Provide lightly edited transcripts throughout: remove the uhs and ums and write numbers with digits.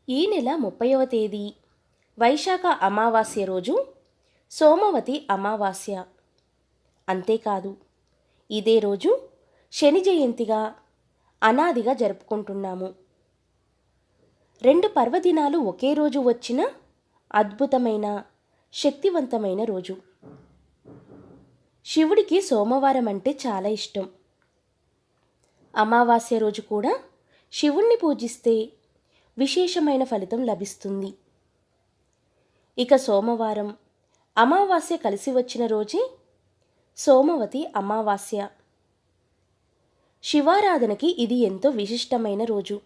ఈ నెల 30వ తేదీ వైశాఖ అమావాస్య రోజు సోమవతి అమావాస్య. అంతేకాదు, ఇదే రోజు శని జయంతిగా అనాదిగా జరుపుకుంటున్నాము. 2 పర్వదినాలు ఒకే రోజు వచ్చిన అద్భుతమైన శక్తివంతమైన రోజు. శివుడికి సోమవారం అంటే చాలా ఇష్టం. అమావాస్య రోజు కూడా శివుణ్ణి పూజిస్తే విశేషమైన ఫలితం లభిస్తుంది. ఇక సోమవారం అమావాస్య కలిసి వచ్చిన రోజే సోమవతి అమావాస్య. శివారాధనకి ఇది ఎంతో విశిష్టమైన రోజు.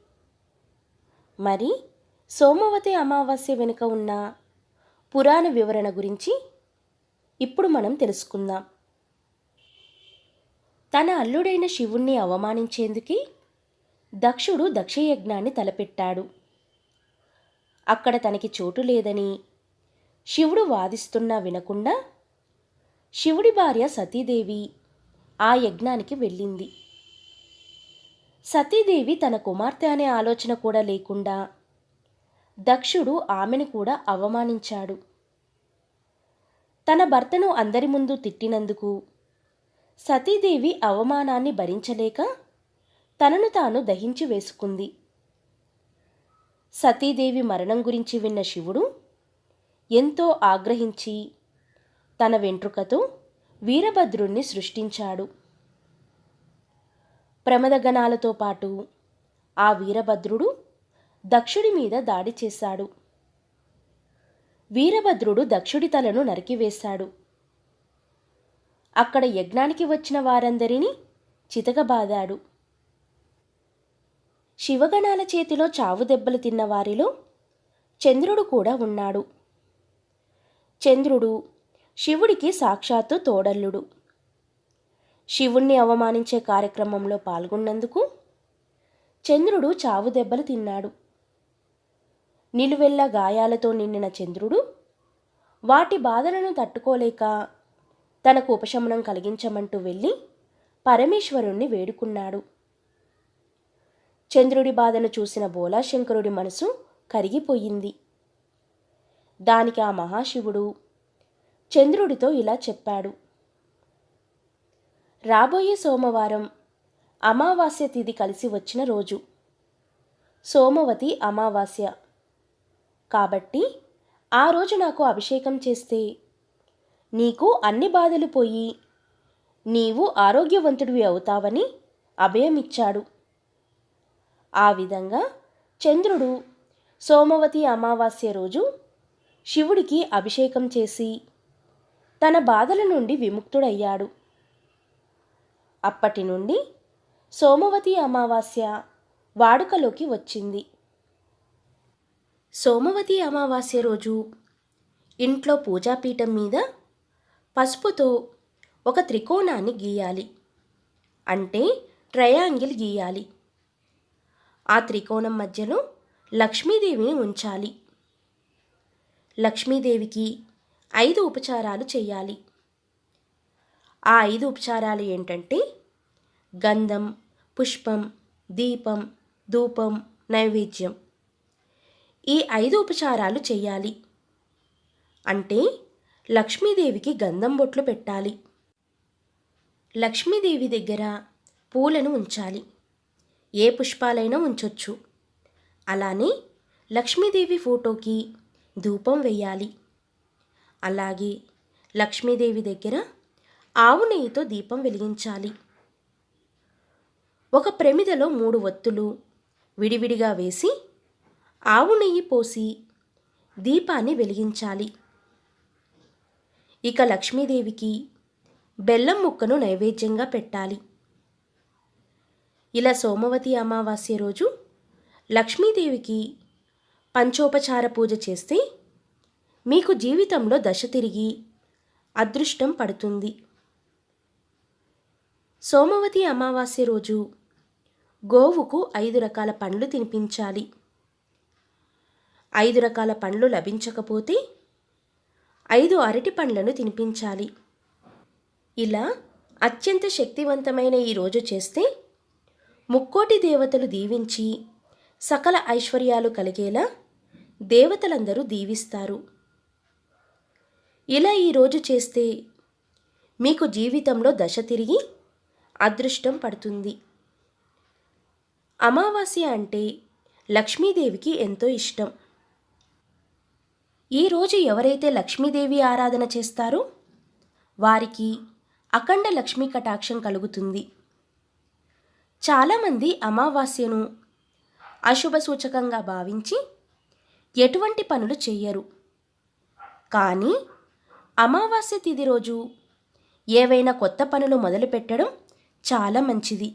మరి సోమవతి అమావాస్య వెనుక ఉన్న పురాణ వివరణ గురించి ఇప్పుడు మనం తెలుసుకుందాం. తన అల్లుడైన శివుణ్ణి అవమానించేందుకే దక్షుడు దక్షయజ్ఞాన్ని తలపెట్టాడు. అక్కడ తనకి చోటు లేదని శివుడు వాదిస్తున్నా వినకుండా శివుడి భార్య సతీదేవి ఆ యజ్ఞానికి వెళ్ళింది. సతీదేవి తన కుమార్తె అనే ఆలోచన కూడా లేకుండా దక్షుడు ఆమెను కూడా అవమానించాడు. తన భర్తను అందరి ముందు తిట్టినందుకు సతీదేవి అవమానాన్ని భరించలేక తనను తాను దహించి వేసుకుంది. సతీదేవి మరణం గురించి విన్న శివుడు ఎంతో ఆగ్రహించి తన వెంట్రుకతో వీరభద్రుణ్ణి సృష్టించాడు. ప్రమదగణాలతో పాటు ఆ వీరభద్రుడు దక్షుడి మీద దాడి చేశాడు. వీరభద్రుడు దక్షుడి తలను నరికివేశాడు. అక్కడ యజ్ఞానికి వచ్చిన వారందరినీ చితకబాదాడు. శివగణాల చేతిలో చావు దెబ్బలు తిన్న వారిలో చంద్రుడు కూడా ఉన్నాడు. చంద్రుడు శివుడికి సాక్షాత్తు తోడల్లుడు. శివుణ్ణి అవమానించే కార్యక్రమంలో పాల్గొన్నందుకు చంద్రుడు చావు దెబ్బలు తిన్నాడు. నిలువెల్లా గాయాలతో నిండిన చంద్రుడు వాటి బాధలను తట్టుకోలేక తనకు ఉపశమనం కలిగించమంటూ వెళ్ళి పరమేశ్వరుణ్ణి వేడుకున్నాడు. చంద్రుడి బాధను చూసిన బోలాశంకరుడి మనసు కరిగిపోయింది. దానికి ఆ మహాశివుడు చంద్రుడితో ఇలా చెప్పాడు: రాబోయే సోమవారం అమావాస్య తిథి కలిసి వచ్చిన రోజు, సోమవతి అమావాస్య. కాబట్టి ఆ రోజు నాకు అభిషేకం చేస్తే నీకు అన్ని బాధలు పోయి నీవు ఆరోగ్యవంతుడివి అవుతావని అభయమిచ్చాడు. ఆ విధంగా చంద్రుడు సోమవతి అమావాస్య రోజు శివుడికి అభిషేకం చేసి తన బాధల నుండి విముక్తుడయ్యాడు. అప్పటి నుండి సోమవతి అమావాస్య వాడుకలోకి వచ్చింది. సోమవతి అమావాస్య రోజు ఇంట్లో పూజాపీఠం మీద పసుపుతో ఒక త్రికోణాన్ని గీయాలి. అంటే ట్రయాంగిల్ గీయాలి. ఆ త్రికోణం మధ్యలో లక్ష్మీదేవిని ఉంచాలి. లక్ష్మీదేవికి 5 ఉపచారాలు చేయాలి. ఆ 5 ఉపచారాలు ఏంటంటే గంధం, పుష్పం, దీపం, ధూపం, నైవేద్యం. ఈ 5 ఉపచారాలు చేయాలి. అంటే లక్ష్మీదేవికి గంధం బొట్లు పెట్టాలి. లక్ష్మీదేవి దగ్గర పూలను ఉంచాలి. ఏ పుష్పాలైనా ఉంచొచ్చు. అలానే లక్ష్మీదేవి ఫోటోకి ధూపం వేయాలి. అలాగే లక్ష్మీదేవి దగ్గర ఆవు నెయ్యితో దీపం వెలిగించాలి. ఒక ప్రమిదలో 3 ఒత్తులు విడివిడిగా వేసి ఆవు నెయ్యి పోసి దీపాన్ని వెలిగించాలి. ఇక లక్ష్మీదేవికి బెల్లం ముక్కను నైవేద్యంగా పెట్టాలి. ఇలా సోమవతి అమావాస్య రోజు లక్ష్మీదేవికి పంచోపచార పూజ చేస్తే మీకు జీవితంలో దశ తిరిగి అదృష్టం పడుతుంది. సోమవతి అమావాస్య రోజు గోవుకు 5 రకాల పండ్లు తినిపించాలి. 5 రకాల పండ్లు లభించకపోతే 5 అరటి పండ్లను తినిపించాలి. ఇలా అత్యంత శక్తివంతమైన ఈ రోజు చేస్తే ముక్కోటి దేవతలు దీవించి సకల ఐశ్వర్యాలు కలిగేలా దేవతలందరూ దీవిస్తారు. ఇలా ఈరోజు చేస్తే మీకు జీవితంలో దశ తిరిగి అదృష్టం పడుతుంది. అమావాస్య అంటే లక్ష్మీదేవికి ఎంతో ఇష్టం. ఈరోజు ఎవరైతే లక్ష్మీదేవి ఆరాధన చేస్తారో వారికి అఖండ లక్ష్మీ కటాక్షం కలుగుతుంది. చాలామంది అమావాస్యను అశుభ సూచకంగా భావించి ఎటువంటి పనులు చెయ్యరు. కానీ అమావాస్య తిథి రోజు ఏవైనా కొత్త పనులు మొదలుపెట్టడం చాలా మంచిది.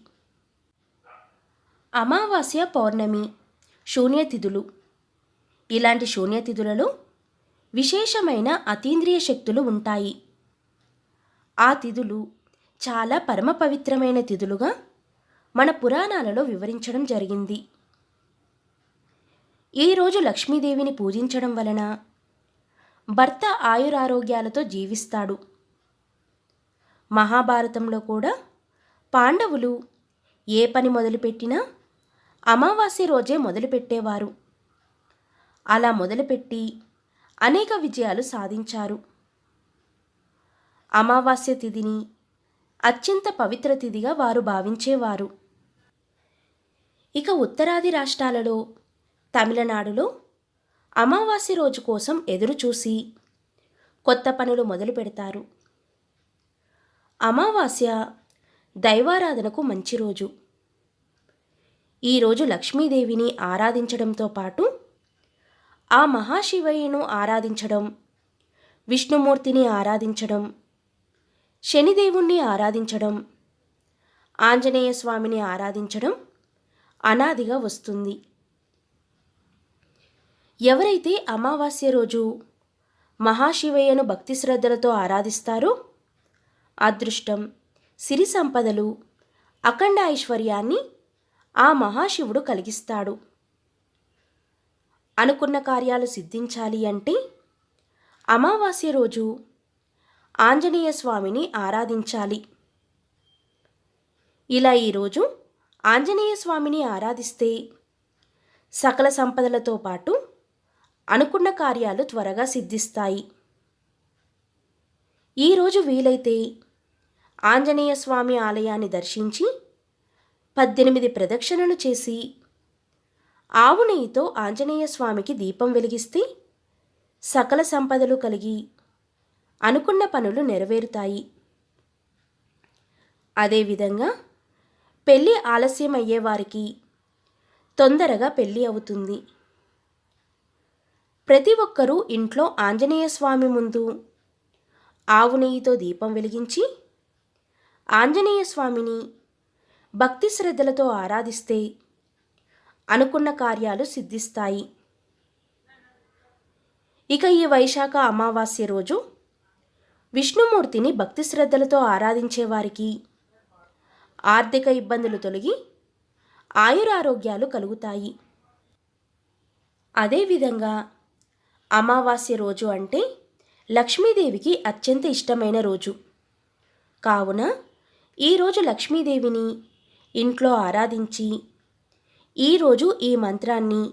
అమావాస్య, పౌర్ణమి, శూన్యతిథులు ఇలాంటి శూన్యతిథులలో విశేషమైన అతీంద్రియ శక్తులు ఉంటాయి. ఆ తిథులు చాలా పరమ పవిత్రమైన తిథులుగా మన పురాణాలలో వివరించడం జరిగింది. ఈరోజు లక్ష్మీదేవిని పూజించడం వలన భర్త ఆయురారోగ్యాలతో జీవిస్తాడు. మహాభారతంలో కూడా పాండవులు ఏ పని మొదలుపెట్టినా అమావాస్య రోజే మొదలుపెట్టేవారు. అలా మొదలుపెట్టి అనేక విజయాలు సాధించారు. అమావాస్య తిథిని అత్యంత పవిత్ర తిథిగా వారు భావించేవారు. ఇక ఉత్తరాది రాష్ట్రాలలో తమిళనాడులో అమావాస్య రోజు కోసం ఎదురుచూసి కొత్త పనులు మొదలు పెడతారు. అమావాస్య దైవారాధనకు మంచి రోజు. ఈరోజు లక్ష్మీదేవిని ఆరాధించడంతో పాటు ఆ మహాశివయ్యను ఆరాధించడం, విష్ణుమూర్తిని ఆరాధించడం, శనిదేవుణ్ణి ఆరాధించడం, ఆంజనేయ స్వామిని ఆరాధించడం అనాదిగా వస్తుంది. ఎవరైతే అమావాస్య రోజు మహాశివయ్యను భక్తి శ్రద్ధలతో ఆరాధిస్తారో అదృష్టం, సిరి సంపదలు, అఖండ ఐశ్వర్యాన్ని ఆ మహాశివుడు కలిగిస్తాడు. అనుకున్న కార్యాలు సిద్ధించాలి అంటే అమావాస్య రోజు ఆంజనేయ స్వామిని ఆరాధించాలి. ఇలా ఈరోజు ఆంజనేయ స్వామిని ఆరాధిస్తే సకల సంపదలతో పాటు అనుకున్న కార్యాలు త్వరగా సిద్ధిస్తాయి. ఈరోజు వీలైతే ఆంజనేయ స్వామి ఆలయాన్ని దర్శించి 18 ప్రదక్షిణలు చేసి ఆవు నెయ్యితో ఆంజనేయ స్వామికి దీపం వెలిగిస్తే సకల సంపదలు కలిగి అనుకున్న పనులు నెరవేరుతాయి. అదేవిధంగా పెళ్ళి ఆలస్యం అయ్యేవారికి తొందరగా పెళ్ళి అవుతుంది. ప్రతి ఒక్కరూ ఇంట్లో ఆంజనేయ స్వామి ముందు ఆవు నెయ్యితో దీపం వెలిగించి ఆంజనేయ స్వామిని భక్తి శ్రద్ధలతో ఆరాధిస్తే అనుకున్న కార్యాలు సిద్ధిస్తాయి. ఇక ఈ వైశాఖ అమావాస్య రోజు విష్ణుమూర్తిని భక్తి శ్రద్ధలతో ఆరాధించే వారికి ఆర్థిక ఇబ్బందులు తొలగి ఆయురారోగ్యాలు కలుగుతాయి. అదేవిధంగా అమావాస్య రోజు అంటే లక్ష్మీదేవికి అత్యంత ఇష్టమైన రోజు. కావున ఈరోజు లక్ష్మీదేవిని ఇంట్లో ఆరాధించి ఈరోజు ఈ మంత్రాన్ని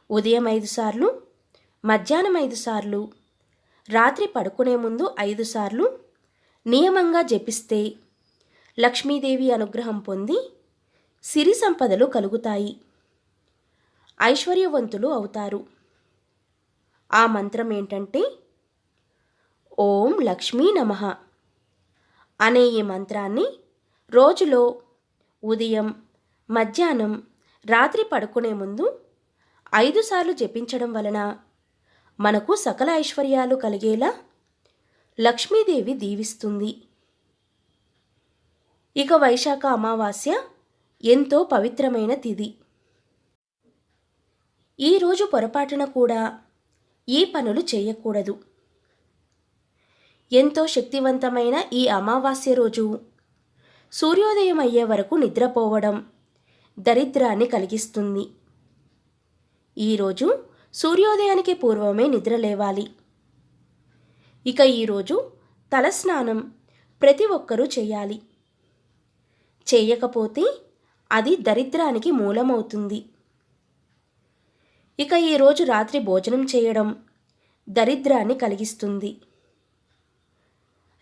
ఉదయం 5 సార్లు, మధ్యాహ్నం 5 సార్లు, రాత్రి పడుకునే ముందు 5 సార్లు నియమంగా జపిస్తే లక్ష్మీదేవి అనుగ్రహం పొంది సిరి సంపదలు కలుగుతాయి, ఐశ్వర్యవంతులు అవుతారు. ఆ మంత్రం ఏంటంటే ఓం లక్ష్మీ నమః అనే ఈ మంత్రాన్ని రోజులో ఉదయం, మధ్యాహ్నం, రాత్రి పడుకునే ముందు 5 సార్లు జపించడం వలన మనకు సకల ఐశ్వర్యాలు కలిగేలా లక్ష్మీదేవి దీవిస్తుంది. ఇక వైశాఖ అమావాస్య ఎంతో పవిత్రమైన తిథి. ఈరోజు పొరపాటున కూడా ఈ పనులు చేయకూడదు. ఎంతో శక్తివంతమైన ఈ అమావాస్య రోజు సూర్యోదయం అయ్యే వరకు నిద్రపోవడం దరిద్రాన్ని కలిగిస్తుంది. ఈరోజు సూర్యోదయానికి పూర్వమే నిద్ర లేవాలి. ఇక ఈరోజు తలస్నానం ప్రతి ఒక్కరూ చేయాలి. చేయకపోతే అది దరిద్రానికి మూలమవుతుంది. ఇక ఈరోజు రాత్రి భోజనం చేయడం దరిద్రాన్ని కలిగిస్తుంది.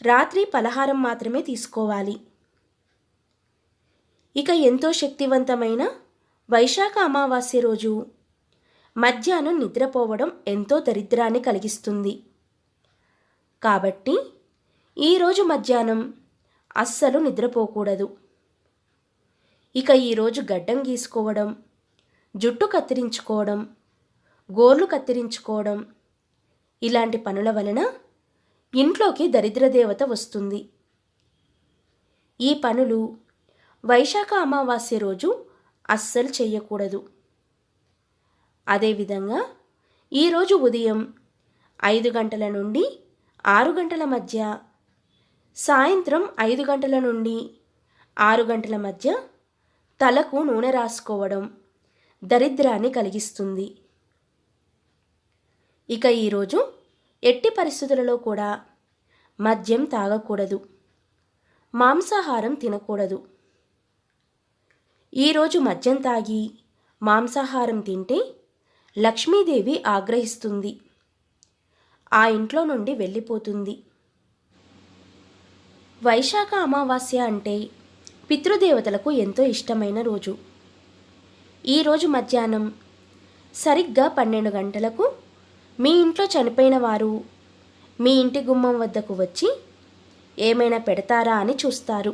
రాత్రి పలహారం మాత్రమే తీసుకోవాలి. ఇక ఎంతో శక్తివంతమైన వైశాఖ అమావాస్య రోజు మధ్యాహ్నం నిద్రపోవడం ఎంతో దరిద్రాన్ని కలిగిస్తుంది. కాబట్టి ఈరోజు మధ్యాహ్నం అస్సలు నిద్రపోకూడదు. ఇక ఈరోజు గడ్డం గీసుకోవడం, జుట్టు కత్తిరించుకోవడం, గోర్లు కత్తిరించుకోవడం ఇలాంటి పనుల వలన ఇంట్లోకి దరిద్రదేవత వస్తుంది. ఈ పనులు వైశాఖ అమావాస్య రోజు అస్సలు చేయకూడదు. అదేవిధంగా ఈరోజు ఉదయం 5 గంటల నుండి 6 గంటల మధ్య, సాయంత్రం 5 గంటల నుండి 6 గంటల మధ్య తలకు నూనె రాసుకోవడం దరిద్రాన్ని కలిగిస్తుంది. ఇక ఈరోజు ఎట్టి పరిస్థితులలో కూడా మద్యం తాగకూడదు, మాంసాహారం తినకూడదు. ఈరోజు మద్యం తాగి మాంసాహారం తింటే లక్ష్మీదేవి ఆగ్రహిస్తుంది, ఆ ఇంట్లో నుండి వెళ్ళిపోతుంది. వైశాఖ అమావాస్య అంటే పితృదేవతలకు ఎంతో ఇష్టమైన రోజు. ఈరోజు మధ్యాహ్నం సరిగ్గా 12 గంటలకు మీ ఇంట్లో చనిపోయిన వారు మీ ఇంటి గుమ్మం వద్దకు వచ్చి ఏమైనా పెడతారా అని చూస్తారు.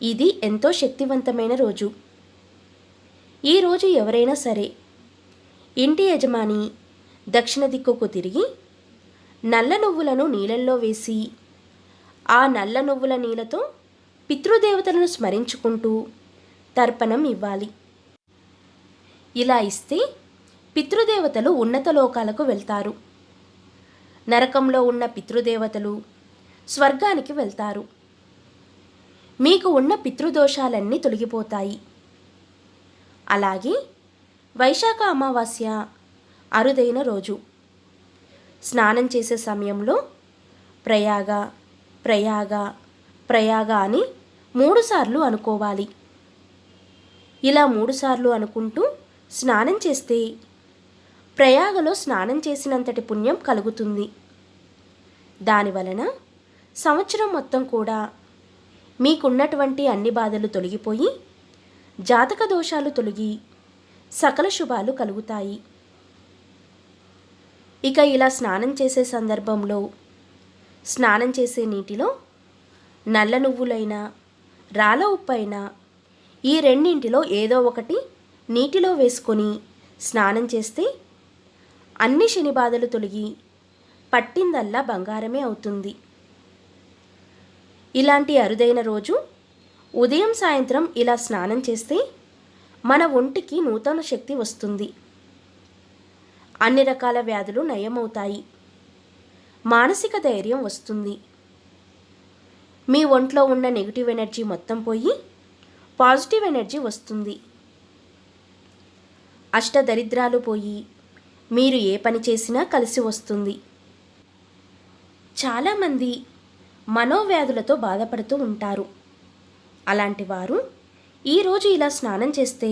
ఇది ఎంతో శక్తివంతమైన రోజు. ఈరోజు ఎవరైనా సరే ఇంటి యజమాని దక్షిణ దిక్కుకు తిరిగి నల్ల నువ్వులను నీళ్ళల్లో వేసి ఆ నల్ల నువ్వుల నీళ్ళతో పితృదేవతలను స్మరించుకుంటూ తర్పణం ఇవ్వాలి. ఇలా ఇస్తే పితృదేవతలు ఉన్నత లోకాలకు వెళ్తారు. నరకంలో ఉన్న పితృదేవతలు స్వర్గానికి వెళ్తారు. మీకు ఉన్న పితృదోషాలన్నీ తొలగిపోతాయి. అలాగే వైశాఖ అమావాస్య అరుదైన రోజు. స్నానం చేసే సమయంలో ప్రయాగ ప్రయాగ ప్రయాగ అని 3 సార్లు అనుకోవాలి. ఇలా 3 సార్లు అనుకుంటూ స్నానం చేస్తే ప్రయాగలో స్నానం చేసినంతటి పుణ్యం కలుగుతుంది. దానివలన సంవత్సరం మొత్తం కూడా మీకున్నటువంటి అన్ని బాధలు తొలగిపోయి జాతక దోషాలు తొలగి సకల శుభాలు కలుగుతాయి. ఇక ఇలా స్నానం చేసే సందర్భంలో స్నానం చేసే నీటిలో నల్ల నువ్వులైనా రాళ్ళ ఉప్పైనా ఈ రెండింటిలో ఏదో ఒకటి నీటిలో వేసుకొని స్నానం చేస్తే అన్ని శని బాధలు తొలగి పట్టిందల్లా బంగారమే అవుతుంది. ఇలాంటి అరుదైన రోజు ఉదయం సాయంత్రం ఇలా స్నానం చేస్తే మన ఒంటికి నూతన శక్తి వస్తుంది. అన్ని రకాల వ్యాధులు నయమవుతాయి. మానసిక ధైర్యం వస్తుంది. మీ ఒంట్లో ఉన్న నెగిటివ్ ఎనర్జీ మొత్తం పోయి పాజిటివ్ ఎనర్జీ వస్తుంది. అష్టదరిద్రాలు పోయి మీరు ఏ పని చేసినా కలిసి వస్తుంది. చాలామంది మనోవ్యాధులతో బాధపడుతూ ఉంటారు. అలాంటి వారు ఈరోజు ఇలా స్నానం చేస్తే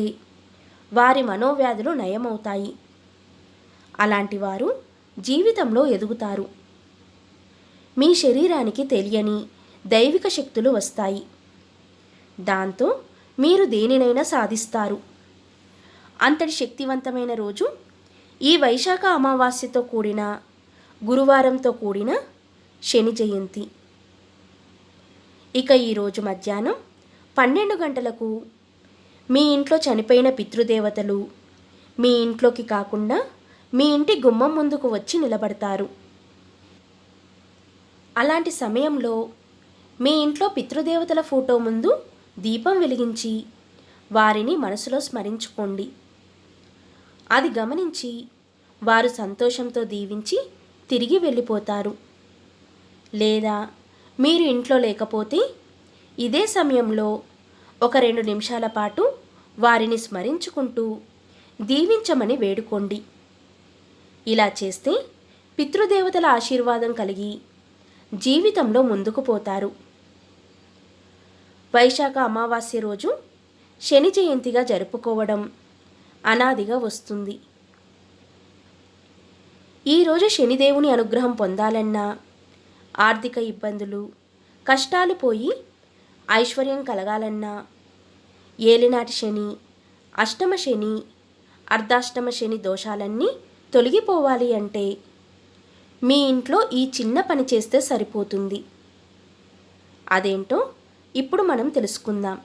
వారి మనోవ్యాధులు నయమవుతాయి. అలాంటి వారు జీవితంలో ఎదుగుతారు. మీ శరీరానికి తెలియని దైవిక శక్తులు వస్తాయి. దాంతో మీరు దేనినైనా సాధిస్తారు. అంతటి శక్తివంతమైన రోజు ఈ వైశాఖ అమావాస్యతో కూడిన గురువారంతో కూడిన శని జయంతి. ఇక ఈరోజు మధ్యాహ్నం 12 గంటలకు మీ ఇంట్లో చనిపోయిన పితృదేవతలు మీ ఇంట్లోకి కాకుండా మీ ఇంటి గుమ్మం ముందుకు వచ్చి నిలబడతారు. అలాంటి సమయంలో మీ ఇంట్లో పితృదేవతల ఫోటో ముందు దీపం వెలిగించి వారిని మనసులో స్మరించుకోండి. అది గమనించి వారు సంతోషంతో దీవించి తిరిగి వెళ్ళిపోతారు. లేదా మీరు ఇంట్లో లేకపోతే ఇదే సమయంలో ఒక 2 నిమిషాల పాటు వారిని స్మరించుకుంటూ దీవించమని వేడుకోండి. ఇలా చేస్తే పితృదేవతల ఆశీర్వాదం కలిగి జీవితంలో ముందుకు పోతారు. వైశాఖ అమావాస్య రోజు శని జయంతిగా జరుపుకోవడం అనాదిగా వస్తుంది. ఈరోజు శనిదేవుని అనుగ్రహం పొందాలన్నా, ఆర్థిక ఇబ్బందులు, కష్టాలు పోయి ఐశ్వర్యం కలగాలన్నా, ఏలినాటి శని, అష్టమ శని, అర్ధాష్టమ శని దోషాలన్నీ తొలగిపోవాలి అంటే మీ ఇంట్లో ఈ చిన్న పని చేస్తే సరిపోతుంది. అదేంటో ఇప్పుడు మనం తెలుసుకుందాం.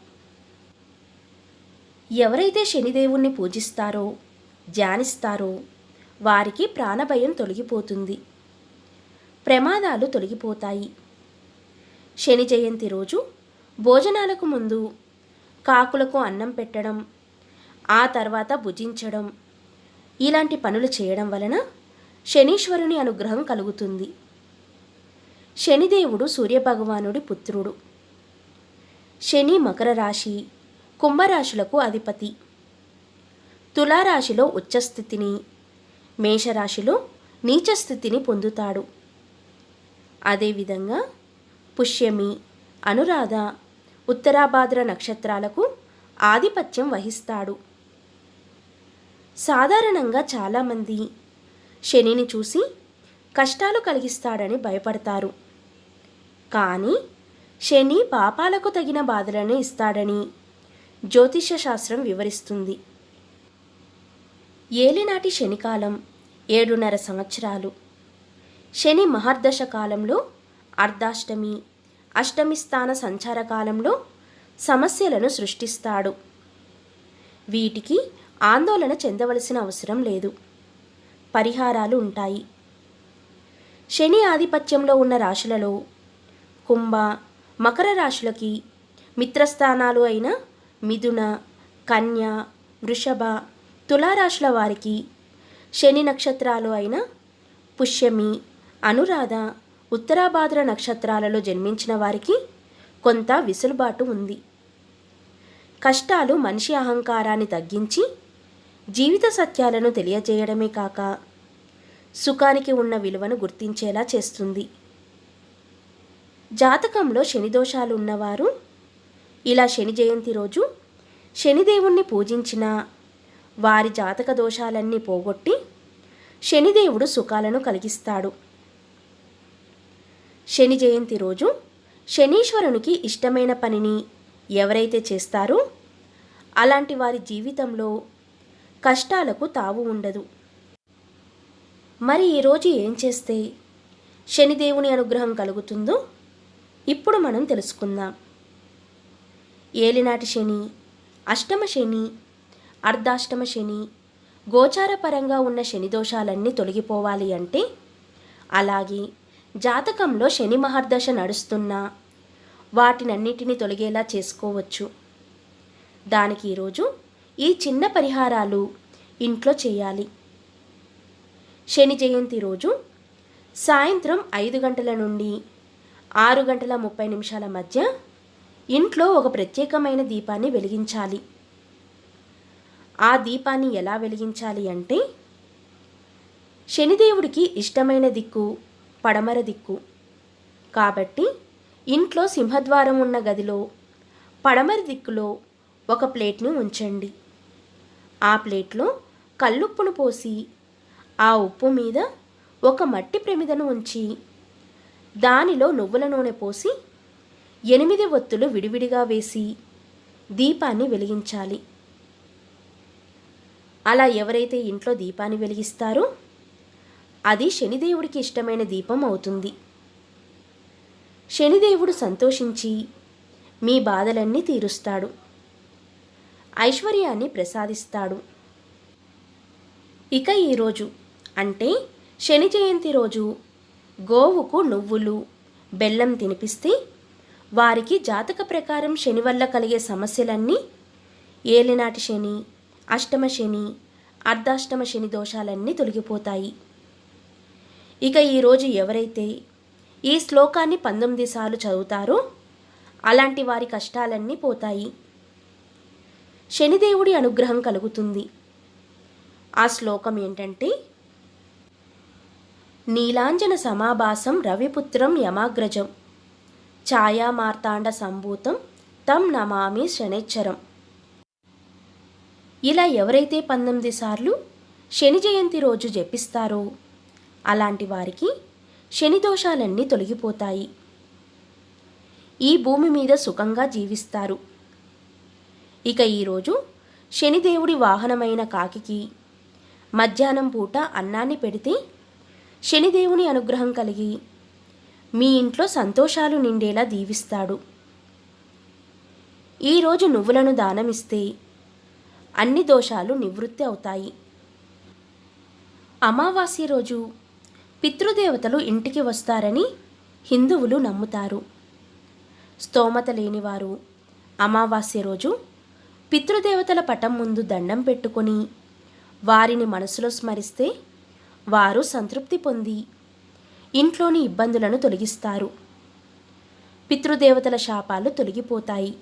ఎవరైతే శనిదేవుణ్ణి పూజిస్తారో, ధ్యానిస్తారో వారికి ప్రాణభయం తొలగిపోతుంది, ప్రమాదాలు తొలగిపోతాయి. శని జయంతి రోజు భోజనాలకు ముందు కాకులకు అన్నం పెట్టడం, ఆ తర్వాత భుజించడం, ఇలాంటి పనులు చేయడం వలన శనీశ్వరుని అనుగ్రహం కలుగుతుంది. శనిదేవుడు సూర్యభగవానుడి పుత్రుడు. శని మకర రాశి, కుంభరాశులకు అధిపతి. తులారాశిలో ఉచ్చస్థితిని, మేషరాశిలో నీచస్థితిని పొందుతాడు. అదేవిధంగా పుష్యమి, అనురాధ, ఉత్తరాభాద్ర నక్షత్రాలకు ఆధిపత్యం వహిస్తాడు. సాధారణంగా చాలామంది శనిని చూసి కష్టాలు కలిగిస్తాడని భయపడతారు. కానీ శని పాపాలకు తగిన బాధలను ఇస్తాడని జ్యోతిష శాస్త్రం వివరిస్తుంది. ఏలినాటి శనికాలం 7.5 సంవత్సరాలు. శని మహర్దశ కాలంలో అర్ధాష్టమి, అష్టమి స్థాన సంచార కాలంలో సమస్యలను సృష్టిస్తాడు. వీటికి ఆందోళన చెందవలసిన అవసరం లేదు, పరిహారాలు ఉంటాయి. శని ఆధిపత్యంలో ఉన్న రాశులలో కుంభ, మకర రాశులకి మిత్రస్థానాలు అయిన మిథున, కన్య, వృషభ, తులారాశుల వారికి శని నక్షత్రాలు అయిన పుష్యమి, అనురాధ, ఉత్తరాభాద్ర నక్షత్రాలలో జన్మించిన వారికి కొంత విసులుబాటు ఉంది. కష్టాలు మనిషి అహంకారాన్ని తగ్గించి జీవిత సత్యాలను తెలియజేయడమే కాక సుఖానికి ఉన్న విలువను గుర్తించేలా చేస్తుంది. జాతకంలో శని దోషాలు ఉన్నవారు ఇలా శని జయంతి రోజు శనిదేవుణ్ణి పూజించిన వారి జాతక దోషాలన్నీ పోగొట్టి శనిదేవుడు సుఖాలను కలిగిస్తాడు. శని జయంతి రోజు శనీశ్వరునికి ఇష్టమైన పనిని ఎవరైతే చేస్తారో అలాంటి వారి జీవితంలో కష్టాలకు తావు ఉండదు. మరి ఈరోజు ఏం చేస్తే శనిదేవుని అనుగ్రహం కలుగుతుందో ఇప్పుడు మనం తెలుసుకుందాం. ఏలినాటి శని, అష్టమ శని, అర్ధాష్టమ శని, గోచారపరంగా ఉన్న శని దోషాలన్నీ తొలగిపోవాలి అంటే, అలాగే జాతకంలో శని మహర్దశ నడుస్తున్నా వాటినన్నిటినీ తొలగేలా చేసుకోవచ్చు. దానికి ఈరోజు ఈ చిన్న పరిహారాలు ఇంట్లో చేయాలి. శని జయంతి రోజు సాయంత్రం 5 గంటల నుండి 6:30 మధ్య ఇంట్లో ఒక ప్రత్యేకమైన దీపాన్ని వెలిగించాలి. ఆ దీపాన్ని ఎలా వెలిగించాలి అంటే, శనిదేవుడికి ఇష్టమైన దిక్కు పడమర దిక్కు కాబట్టి ఇంట్లో సింహద్వారం ఉన్న గదిలో పడమర దిక్కులో ఒక ప్లేట్ను ఉంచండి. ఆ ప్లేట్లో కల్లుప్పును పోసి ఆ ఉప్పు మీద ఒక మట్టి ప్రమిదను ఉంచి దానిలో నువ్వుల నూనె పోసి 8 ఒత్తులు విడివిడిగా వేసి దీపాన్ని వెలిగించాలి. అలా ఎవరైతే ఇంట్లో దీపాన్ని వెలిగిస్తారో అది శనిదేవుడికి ఇష్టమైన దీపం అవుతుంది. శనిదేవుడు సంతోషించి మీ బాధలన్నీ తీరుస్తాడు, ఐశ్వర్యాన్ని ప్రసాదిస్తాడు. ఇక ఈరోజు అంటే శని జయంతి రోజు గోవుకు నువ్వులు, బెల్లం తినిపిస్తే వారికి జాతక ప్రకారం శని వల్ల కలిగే సమస్యలన్నీ, ఏలినాటి శని, అష్టమ శని, అర్ధాష్టమ శని దోషాలన్నీ తొలగిపోతాయి. ఇక ఈరోజు ఎవరైతే ఈ శ్లోకాన్ని 19 సార్లు చదువుతారో అలాంటి వారి కష్టాలన్నీ పోతాయి, శనిదేవుడి అనుగ్రహం కలుగుతుంది. ఆ శ్లోకం ఏంటంటే, నీలాంజన సమాభాసం రవిపుత్రం యమాగ్రజం ఛాయామార్తాండ సంభూతం తం నమామి శనైశ్చరం. ఇలా ఎవరైతే 19 సార్లు శని జయంతి రోజు జపిస్తారో అలాంటి వారికి శని దోషాలన్నీ తొలగిపోతాయి. ఈ భూమి మీద సుఖంగా జీవిస్తారు. ఇక ఈరోజు శనిదేవుడి వాహనమైన కాకికి మధ్యాహ్నం పూట అన్నాన్ని పెడితే శనిదేవుని అనుగ్రహం కలిగి మీ ఇంట్లో సంతోషాలు నిండేలా దీవిస్తాడు. ఈరోజు నువ్వులను దానమిస్తే అన్ని దోషాలు నివృత్తి అవుతాయి. అమావాస్య రోజు పితృదేవతలు ఇంటికి వస్తారని హిందువులు నమ్ముతారు. స్తోమత లేనివారు అమావాస్య రోజు పితృదేవతల పటం ముందు దండం పెట్టుకొని వారిని మనసులో స్మరిస్తే వారు సంతృప్తి పొంది ఇంట్లోని ఇబ్బందులను తొలగిస్తారు. పితృదేవతల శాపాలు తొలగిపోతాయి.